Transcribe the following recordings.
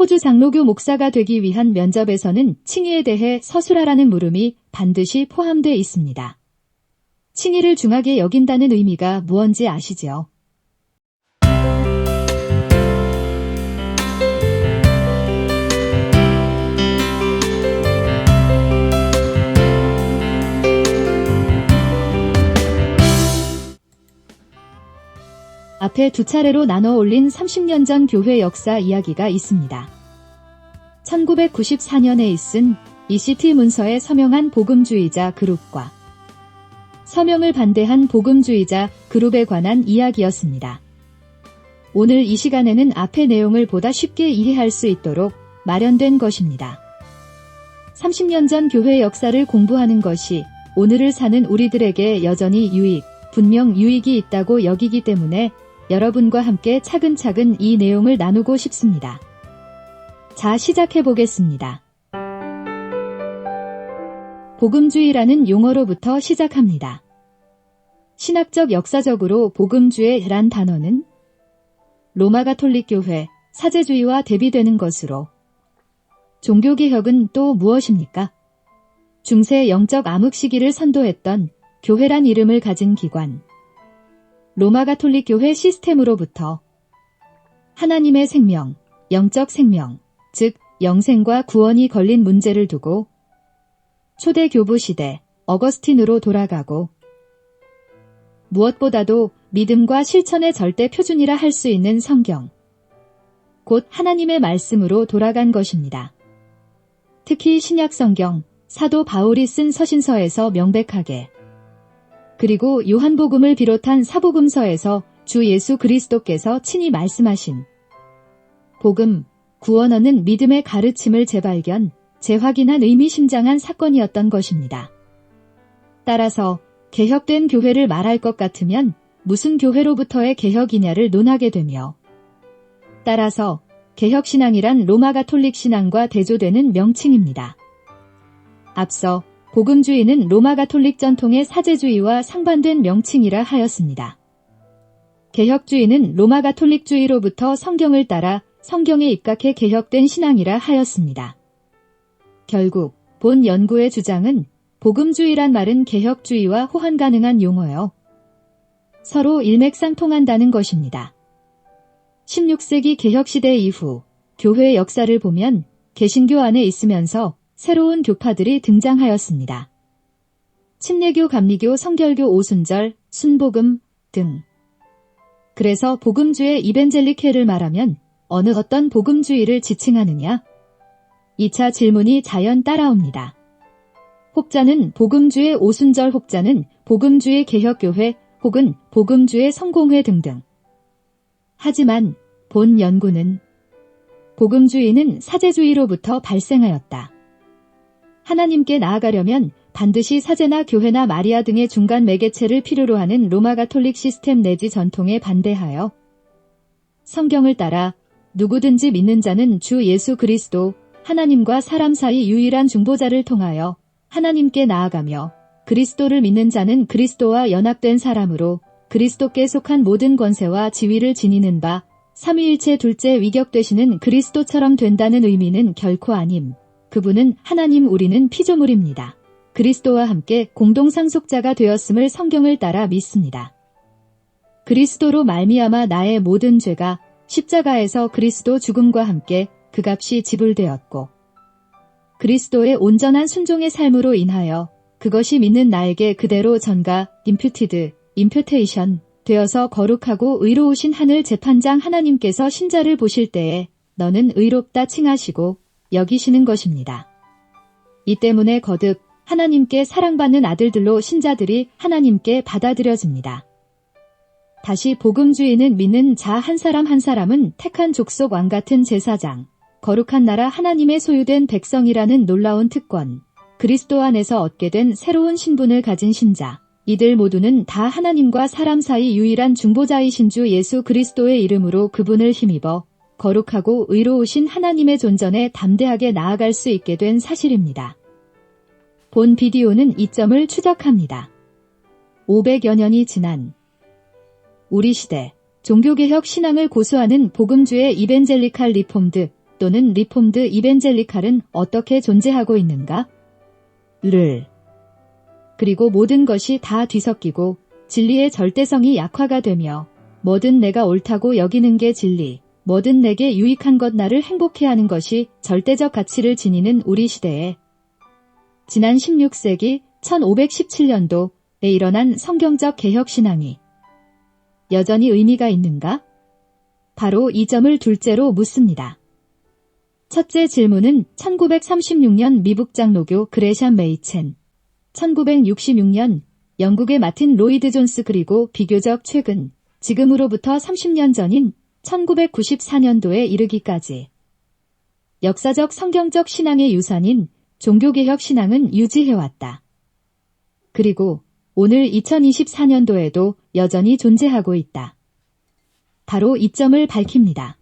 호주 장로교 목사가 되기 위한 면접에서는 칭의에 대해 서술하라는 물음이 반드시 포함되어 있습니다. 칭의를 중하게 여긴다는 의미가 무언지 아시죠? 앞에 두 차례로 나눠 올린 30년 전 교회 역사 이야기가 있습니다. 1994년에 있은 ECT 문서에 서명한 복음주의자 그룹과 서명을 반대한 복음주의자 그룹에 관한 이야기였습니다. 오늘 이 시간에는 앞의 내용을 보다 쉽게 이해할 수 있도록 마련된 것입니다. 30년 전 교회 역사를 공부하는 것이 오늘을 사는 우리들에게 여전히 분명 유익이 있다고 여기기 때문에 여러분과 함께 차근차근 이 내용을 나누고 싶습니다. 자, 시작해 보겠습니다. 복음주의라는 용어로부터 시작합니다. 신학적 역사적으로 복음주의란 단어는 로마 가톨릭 교회 사제주의와 대비되는 것으로 종교개혁은 또 무엇입니까? 중세 영적 암흑 시기를 선도했던 교회란 이름을 가진 기관 로마 가톨릭 교회 시스템으로부터 하나님의 생명, 영적 생명, 즉 영생과 구원이 걸린 문제를 두고 초대 교부 시대 어거스틴으로 돌아가고 무엇보다도 믿음과 실천의 절대 표준이라 할 수 있는 성경, 곧 하나님의 말씀으로 돌아간 것입니다. 특히 신약 성경, 사도 바울이 쓴 서신서에서 명백하게 그리고 요한복음을 비롯한 사복음서에서 주 예수 그리스도께서 친히 말씀하신 복음, 구원어는 믿음의 가르침을 재발견, 재확인한 의미심장한 사건이었던 것입니다. 따라서 개혁된 교회를 말할 것 같으면 무슨 교회로부터의 개혁이냐를 논하게 되며 따라서 개혁신앙이란 로마 가톨릭 신앙과 대조되는 명칭입니다. 앞서 복음주의는 로마 가톨릭 전통의 사제주의와 상반된 명칭이라 하였습니다. 개혁주의는 로마 가톨릭주의로부터 성경을 따라 성경에 입각해 개혁된 신앙이라 하였습니다. 결국 본 연구의 주장은 복음주의란 말은 개혁주의와 호환 가능한 용어여 서로 일맥상통한다는 것입니다. 16세기 개혁시대 이후 교회의 역사를 보면 개신교 안에 있으면서 새로운 교파들이 등장하였습니다. 침례교, 감리교, 성결교, 오순절, 순복음 등. 그래서 복음주의 이벤젤리케를 말하면 어떤 복음주의를 지칭하느냐? 2차 질문이 자연 따라옵니다. 혹자는 복음주의 오순절, 혹자는 복음주의 개혁교회 혹은 복음주의 성공회 등등. 하지만 본 연구는 복음주의는 사제주의로부터 발생하였다. 하나님께 나아가려면 반드시 사제나 교회나 마리아 등의 중간 매개체를 필요로 하는 로마 가톨릭 시스템 내지 전통에 반대하여 성경을 따라 누구든지 믿는 자는 주 예수 그리스도 하나님과 사람 사이 유일한 중보자를 통하여 하나님께 나아가며 그리스도를 믿는 자는 그리스도와 연합된 사람으로 그리스도께 속한 모든 권세와 지위를 지니는 바 삼위일체 둘째 위격 되시는 그리스도처럼 된다는 의미는 결코 아님. 그분은 하나님, 우리는 피조물입니다. 그리스도와 함께 공동상속자가 되었음을 성경을 따라 믿습니다. 그리스도로 말미암아 나의 모든 죄가 십자가에서 그리스도 죽음과 함께 그 값이 지불되었고 그리스도의 온전한 순종의 삶으로 인하여 그것이 믿는 나에게 그대로 전가 임퓨테이션 되어서 거룩하고 의로우신 하늘 재판장 하나님께서 신자를 보실 때에 너는 의롭다 칭하시고 여기시는 것입니다. 이 때문에 거듭 하나님께 사랑받는 아들들로 신자들이 하나님께 받아들여집니다. 다시 복음주의는 믿는 자 한 사람 한 사람은 택한 족속 왕 같은 제사장, 거룩한 나라 하나님의 소유된 백성이라는 놀라운 특권, 그리스도 안에서 얻게 된 새로운 신분을 가진 신자, 이들 모두는 다 하나님과 사람 사이 유일한 중보자이신 주 예수 그리스도의 이름으로 그분을 힘입어 거룩하고 의로우신 하나님의 존전에 담대하게 나아갈 수 있게 된 사실입니다. 본 비디오는 이 점을 추적합니다. 500여 년이 지난 우리 시대 종교개혁 신앙을 고수하는 복음주의 이벤젤리칼 리폼드 또는 리폼드 이벤젤리칼은 어떻게 존재하고 있는가? 그리고 모든 것이 다 뒤섞이고 진리의 절대성이 약화가 되며 뭐든 내가 옳다고 여기는 게 진리, 뭐든 내게 유익한 것 나를 행복해 하는 것이 절대적 가치를 지니는 우리 시대에 지난 16세기 1517년도에 일어난 성경적 개혁신앙이 여전히 의미가 있는가? 바로 이 점을 둘째로 묻습니다. 첫째 질문은 1936년 미국 장로교 그레샴 메이첸, 1966년 영국의 마틴 로이드 존스 그리고 비교적 최근, 지금으로부터 30년 전인 1994년도에 이르기까지 역사적 성경적 신앙의 유산인 종교개혁 신앙은 유지해왔다. 그리고 오늘 2024년도에도 여전히 존재하고 있다. 바로 이 점을 밝힙니다.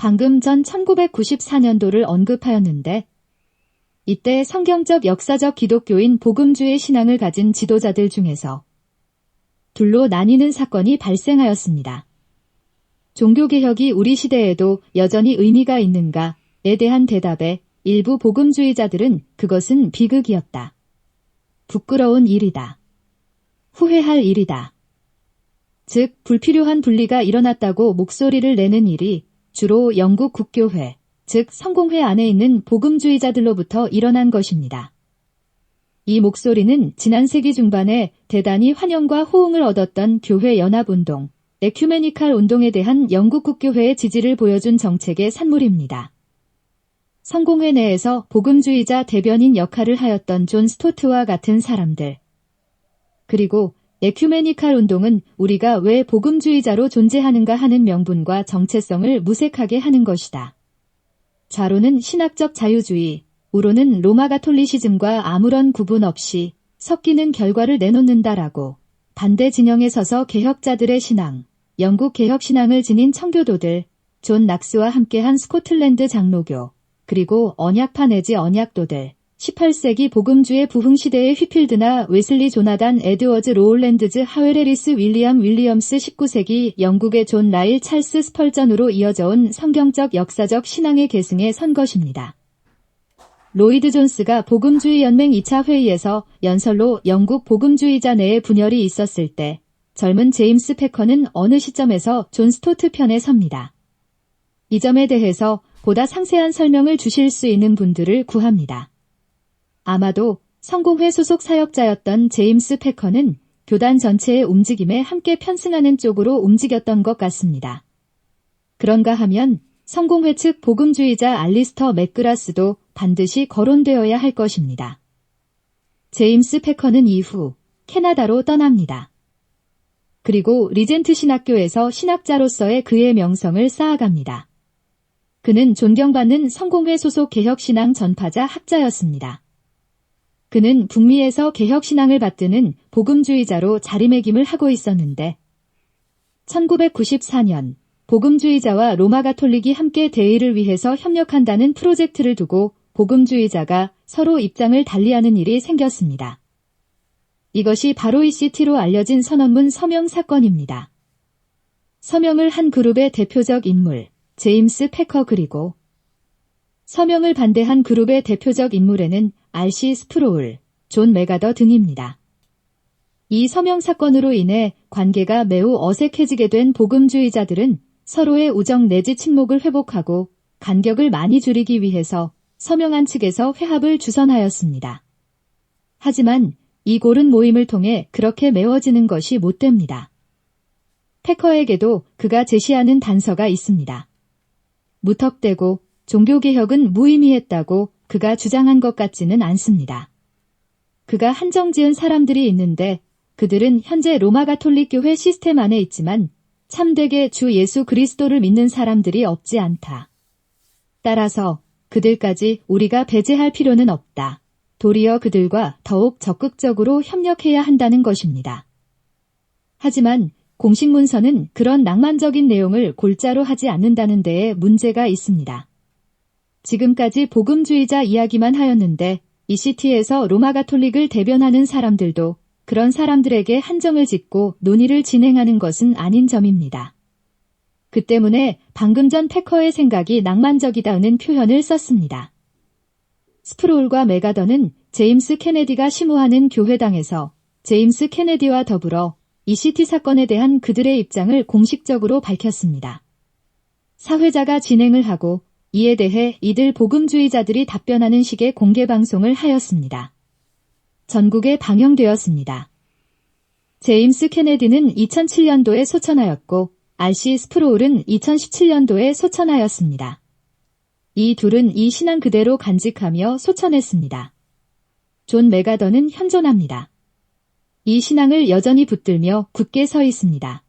방금 전 1994년도를 언급하였는데 이때 성경적 역사적 기독교인 복음주의 신앙을 가진 지도자들 중에서 둘로 나뉘는 사건이 발생하였습니다. 종교개혁이 우리 시대에도 여전히 의미가 있는가에 대한 대답에 일부 복음주의자들은 그것은 비극이었다. 부끄러운 일이다. 후회할 일이다. 즉 불필요한 분리가 일어났다고 목소리를 내는 일이 주로 영국 국교회, 즉 성공회 안에 있는 복음주의자들로부터 일어난 것입니다. 이 목소리는 지난 세기 중반에 대단히 환영과 호응을 얻었던 교회 연합운동, 에큐메니칼 운동에 대한 영국 국교회의 지지를 보여준 정책의 산물입니다. 성공회 내에서 복음주의자 대변인 역할을 하였던 존 스토트와 같은 사람들, 그리고 에큐메니칼 운동은 우리가 왜 복음주의자로 존재하는가 하는 명분과 정체성을 무색하게 하는 것이다. 좌로는 신학적 자유주의, 우로는 로마 가톨리시즘과 아무런 구분 없이 섞이는 결과를 내놓는다라고 반대 진영에 서서 개혁자들의 신앙, 영국 개혁신앙을 지닌 청교도들, 존 낙스와 함께한 스코틀랜드 장로교, 그리고 언약파 내지 언약도들, 18세기 복음주의 부흥시대의 휘필드나 웨슬리 조나단 에드워즈 로울랜드즈 하웰레리스 윌리엄 윌리엄스 19세기 영국의 존 라일 찰스 스펄전으로 이어져온 성경적 역사적 신앙의 계승에 선 것입니다. 로이드 존스가 복음주의 연맹 2차 회의에서 연설로 영국 복음주의자 내에 분열이 있었을 때 젊은 제임스 패커는 어느 시점에서 존 스토트 편에 섭니다. 이 점에 대해서 보다 상세한 설명을 주실 수 있는 분들을 구합니다. 아마도 성공회 소속 사역자였던 제임스 패커는 교단 전체의 움직임에 함께 편승하는 쪽으로 움직였던 것 같습니다. 그런가 하면 성공회 측 복음주의자 알리스터 맥그라스도 반드시 거론되어야 할 것입니다. 제임스 패커는 이후 캐나다로 떠납니다. 그리고 리젠트 신학교에서 신학자로서의 그의 명성을 쌓아갑니다. 그는 존경받는 성공회 소속 개혁신앙 전파자 학자였습니다. 그는 북미에서 개혁신앙을 받드는 복음주의자로 자리매김을 하고 있었는데 1994년 복음주의자와 로마 가톨릭이 함께 대의를 위해서 협력한다는 프로젝트를 두고 복음주의자가 서로 입장을 달리하는 일이 생겼습니다. 이것이 바로 ECT로 알려진 선언문 서명 사건입니다. 서명을 한 그룹의 대표적 인물, 제임스 패커 그리고 서명을 반대한 그룹의 대표적 인물에는 R.C. 스프로울, 존 메가더 등입니다. 이 서명 사건으로 인해 관계가 매우 어색해지게 된 복음주의자들은 서로의 우정 내지 친목을 회복하고 간격을 많이 줄이기 위해서 서명한 측에서 회합을 주선하였습니다. 하지만 이 고른 모임을 통해 그렇게 메워지는 것이 못 됩니다. 패커에게도 그가 제시하는 단서가 있습니다. 무턱대고 종교개혁은 무의미했다고 그가 주장한 것 같지는 않습니다. 그가 한정지은 사람들이 있는데 그들은 현재 로마 가톨릭 교회 시스템 안에 있지만 참되게 주 예수 그리스도를 믿는 사람들이 없지 않다. 따라서 그들까지 우리가 배제할 필요는 없다. 도리어 그들과 더욱 적극적으로 협력해야 한다는 것입니다. 하지만 공식 문서는 그런 낭만적인 내용을 골자로 하지 않는다는 데에 문제가 있습니다. 지금까지 복음주의자 이야기만 하였는데 ECT에서 로마 가톨릭을 대변하는 사람들도 그런 사람들에게 한정을 짓고 논의를 진행하는 것은 아닌 점입니다. 그 때문에 방금 전 패커의 생각이 낭만적이다는 표현을 썼습니다. 스프로울과 메가더는 제임스 케네디가 심호하는 교회당에서 제임스 케네디와 더불어 ECT 사건에 대한 그들의 입장을 공식적으로 밝혔습니다. 사회자가 진행을 하고 이에 대해 이들 복음주의자들이 답변하는 식의 공개 방송을 하였습니다. 전국에 방영되었습니다. 제임스 케네디는 2007년도에 소천하였고 RC 스프로울은 2017년도에 소천하였습니다. 이 둘은 이 신앙 그대로 간직하며 소천했습니다. 존 메가더는 현존합니다. 이 신앙을 여전히 붙들며 굳게 서 있습니다.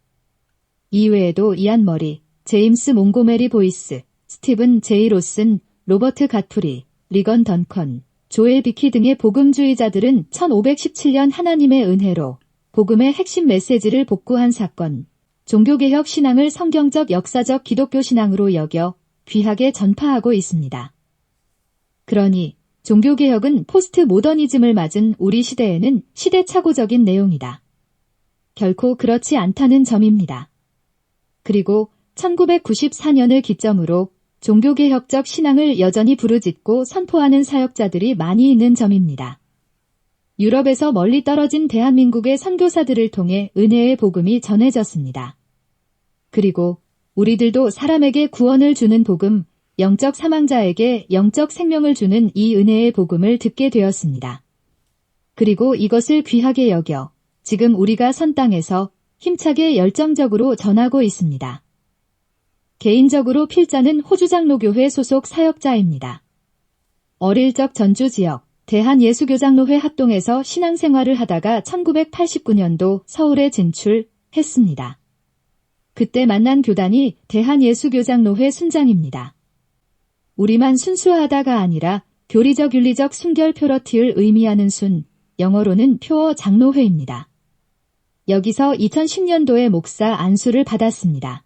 이외에도 이안 머리, 제임스 몽고메리 보이스, 스티븐 제이 로슨, 로버트 갓프리, 리건 던컨, 조엘 비키 등의 복음주의자들은 1517년 하나님의 은혜로 복음의 핵심 메시지를 복구한 사건, 종교개혁 신앙을 성경적 역사적 기독교 신앙으로 여겨 귀하게 전파하고 있습니다. 그러니 종교개혁은 포스트 모더니즘을 맞은 우리 시대에는 시대착오적인 내용이다. 결코 그렇지 않다는 점입니다. 그리고 1994년을 기점으로 종교개혁적 신앙을 여전히 부르짖고 선포하는 사역자들이 많이 있는 점입니다. 유럽에서 멀리 떨어진 대한민국의 선교사들을 통해 은혜의 복음이 전해졌습니다. 그리고 우리들도 사람에게 구원을 주는 복음, 영적 사망자에게 영적 생명을 주는 이 은혜의 복음을 듣게 되었습니다. 그리고 이것을 귀하게 여겨 지금 우리가 선 땅에서 힘차게 열정적으로 전하고 있습니다. 개인적으로 필자는 호주장로교회 소속 사역자입니다. 어릴 적 전주 지역 대한예수교장로회 합동에서 신앙생활을 하다가 1989년도 서울에 진출했습니다. 그때 만난 교단이 대한예수교장로회 순장입니다. 우리만 순수하다가 아니라 교리적 윤리적 순결 퓨러티를 의미하는 순, 영어로는 퓨어 장로회입니다. 여기서 2010년도에 목사 안수를 받았습니다.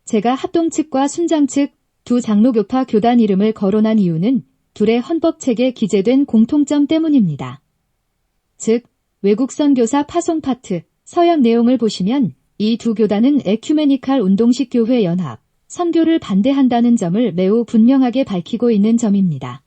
제가 합동 측과 순장 측 두 장로교파 교단 이름을 거론한 이유는 둘의 헌법책에 기재된 공통점 때문입니다. 즉, 외국 선교사 파송 파트, 서약 내용을 보시면 이 두 교단은 에큐메니칼 운동식 교회 연합, 선교를 반대한다는 점을 매우 분명하게 밝히고 있는 점입니다.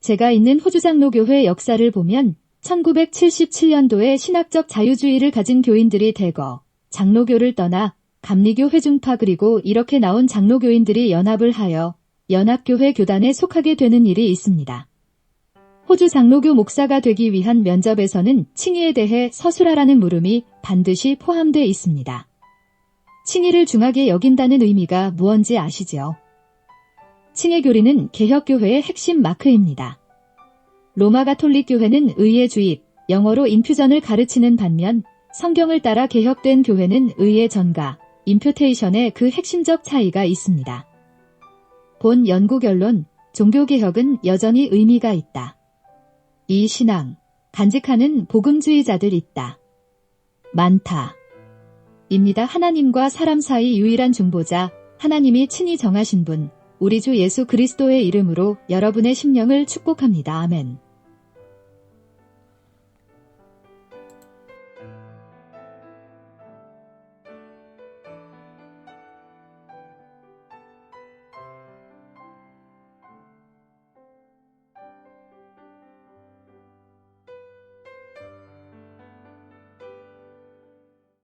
제가 있는 호주장로교회 역사를 보면 1977년도에 신학적 자유주의를 가진 교인들이 대거 장로교를 떠나 감리교 회중파 그리고 이렇게 나온 장로교인들이 연합을 하여 연합교회 교단에 속하게 되는 일이 있습니다. 호주 장로교 목사가 되기 위한 면접에서는 칭의에 대해 서술하라는 물음이 반드시 포함되어 있습니다. 칭의를 중하게 여긴다는 의미가 무언지 아시죠? 칭의 교리는 개혁교회의 핵심 마크입니다. 로마 가톨릭 교회는 의의 주입, 영어로 인퓨전을 가르치는 반면 성경을 따라 개혁된 교회는 의의 전가, 임퓨테이션의 그 핵심적 차이가 있습니다. 본 연구 결론, 종교개혁은 여전히 의미가 있다. 이 신앙, 간직하는 복음주의자들 있다. 많다. 입니다. 하나님과 사람 사이 유일한 중보자, 하나님이 친히 정하신 분, 우리 주 예수 그리스도의 이름으로 여러분의 심령을 축복합니다. 아멘.